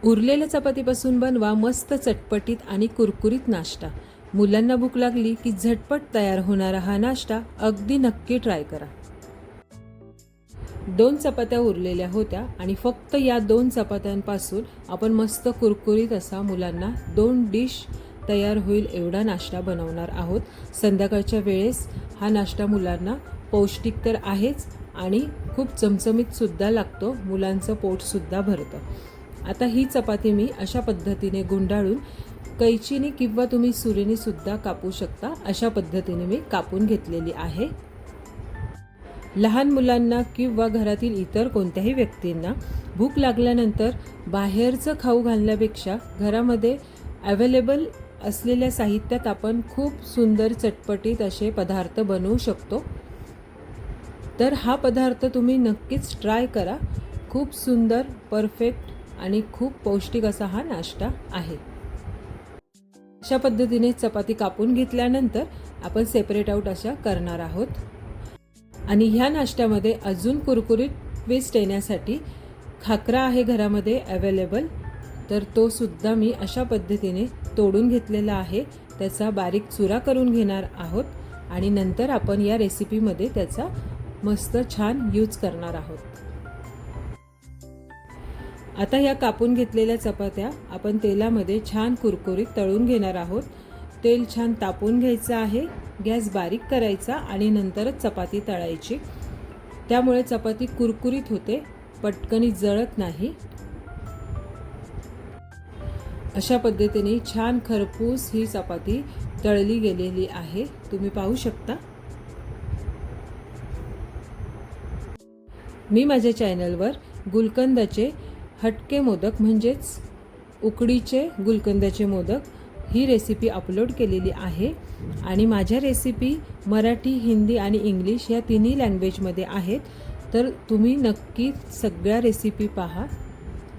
उरलेल्या चपातीपासून बनवा मस्त चटपटीत आणि कुरकुरीत नाश्ता। मुलांना भूक लागली की झटपट तयार होणारा हा नाश्ता अगदी नक्की ट्राय करा। 2 चपात्या उरलेल्या होत्या आणि फक्त या 2 चपात्यांपासून आपण मस्त कुरकुरीत असा मुलांना 2 डिश तयार होईल एवढा नाश्ता बनवणार आहोत। संध्याकाळच्या वेळेस हा नाश्ता मुलांना पौष्टिक तर आहेच आणि खूप चमचमीत सुद्धा लागतो, मुलांचं पोट सुद्धा भरतं। आता ही चपाती मी अशा पद्धतीने गुंडाळून कैचीने किंवा तुम्ही सुरीने सुद्धा कापू शकता, अशा पद्धतीने मी कापून घेतलेली आहे। लहान मुलांना किंवा घरातील इतर कोणत्याही व्यक्तींना भूक लागल्यानंतर बाहेरचं खाऊ घालण्यापेक्षा घरामध्ये अवेलेबल असलेल्या साहित्यात आपण खूप सुंदर चटपटीत असे पदार्थ बनवू शकतो। तर हा पदार्थ तुम्ही नक्कीच ट्राय करा। खूप सुंदर, परफेक्ट आणि खूप पौष्टिक असा हा नाश्ता आहे। अशा पद्धतीने चपाती कापून घेतल्यानंतर आपण सेपरेट आउट अशा करणार आहोत। आणि ह्या नाश्त्यामध्ये अजून कुरकुरीत ट्विस्ट येण्यासाठी खाकरा आहे घरामध्ये अवेलेबल, तर तो सुद्धा मी अशा पद्धतीने तोडून घेतलेला आहे। त्याचा बारीक चुरा करून घेणार आहोत आणि नंतर आपण या रेसिपीमध्ये त्याचा मस्त छान यूज करणार आहोत। आता या कापून घेतलेल्या चपात्या आपण तेलामध्ये छान कुरकुरीत तळून घेणार आहोत। तेल छान तापवून घ्यायचं आहे, गॅस बारीक करायचा आणि नंतरच चपाती तळायची। त्यामुळे चपाती कुरकुरीत होते, पटकन जळत नाही। अशा पद्धतीने छान खरपूस ही चपाती तळली गेलेली आहे, तुम्ही पाहू शकता। मी माझ्या चॅनलवर गुलकंदाचे हटके मोदक म्हणजेच उकडीचे गुलकंदाचे मोदक ही रेसिपी अपलोड केलेली आहे आणि माझ्या रेसिपी मराठी, हिंदी आणि इंग्लिश या तिन्ही लँग्वेजमध्ये आहेत। तर तुम्ही नक्की सगळ्या रेसिपी पहा,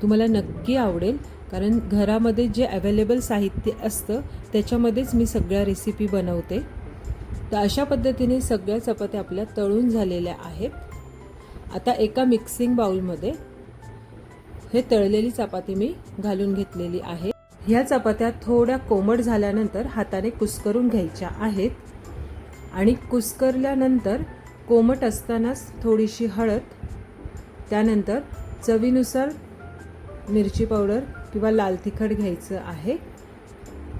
तुम्हाला नक्की आवडेल, कारण घरामध्ये जे अवेलेबल साहित्य असतं त्याच्यामध्येच मी सगळ्या रेसिपी बनवते। तर अशा पद्धतीने सगळ्या चपात्या आपल्या तळून झालेल्या आहेत। आता एका मिक्सिंग बाउलमध्ये हे तळलेली चपाती मी घालून घेतलेली आहे। ह्या चपात्या थोड्या कोमट झाल्यानंतर हाताने कुस्करून घ्यायच्या आहेत आणि कुस्करल्यानंतर कोमट असतानाच थोडीशी हळद, त्यानंतर चवीनुसार मिरची पावडर किंवा लाल तिखट घ्यायचं आहे,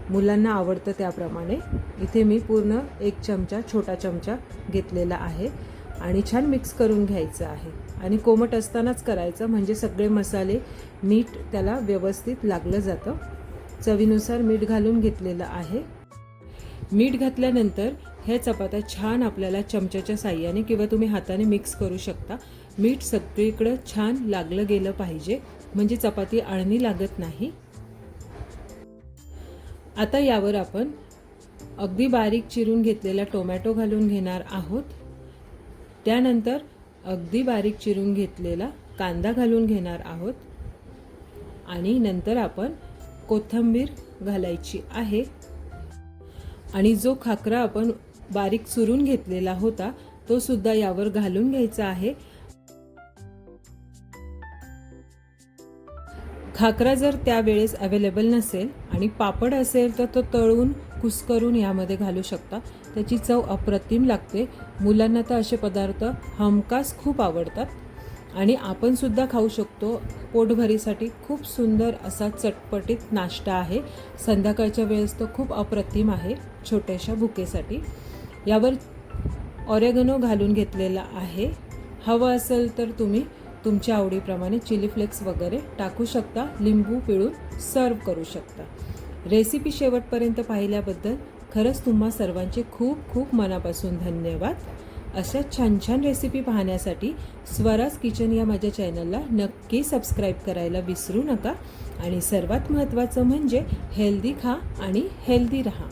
मुलांना आवडतं त्याप्रमाणे। इथे मी पूर्ण 1 चमचा, छोटा चमचा घेतलेला आहे आणि छान मिक्स करून घ्यायचं आहे आणि कोमट असतानाच करायचं, म्हणजे सगळे मसाले, मीठ त्याला व्यवस्थित लागलं जातं। चवीनुसार मीठ घालून घेतलेलं आहे। मीठ घातल्यानंतर ह्या चपात्या छान आपल्याला चमच्याच्या साहाय्याने किंवा तुम्ही हाताने मिक्स करू शकता। मीठ सगळीकडे छान लागलं गेलं पाहिजे, म्हणजे चपाती अळणी लागत नाही। आता यावर आपण अगदी बारीक चिरून घेतलेला टोमॅटो घालून घेणार आहोत, त्यानंतर अगदी बारीक चिरून घेतलेला कांदा घालून घेणार आहोत आणि नंतर आपण कोथिंबीर घालायची आहे आणि जो खाकरा आपण बारीक चुरून घेतलेला होता तो सुद्धा यावर घालून घ्यायचा आहे। खाकरा जर त्यावेळेस अवेलेबल नसेल आणि पापड असेल तर तो तळून कुस्करून यामध्ये घालू शकता, त्याची चव अप्रतिम लागते। मुलांना तर असे पदार्थ हमखास खूप आवडतात आणि आपण सुद्धा खाऊ शकतो। पोटभरीसाठी खूप सुंदर असा चटपटीत नाश्ता आहे, संध्याकाळच्या वेळेस तो खूप अप्रतिम आहे छोट्याशा भुकेसाठी। यावर ऑरेगनो घालून घेतलेला आहे, हवं असेल तर तुम्ही तुमच्या आवडीप्रमाणे चिली फ्लेक्स वगैरे टाकू शकता, लिंबू पिळून सर्व करू शकता। रेसिपी शेवटपर्यंत पाहिल्याबद्दल खरंच तुम्हा सर्वांचे खूप खूप मनापासून धन्यवाद। अशा छान छान रेसिपी पाहण्यासाठी स्वराज किचन या माझ्या चॅनलला नक्की सबस्क्राईब करायला विसरू नका आणि सर्वात महत्त्वाचं म्हणजे हेल्दी खा आणि हेल्दी रहा।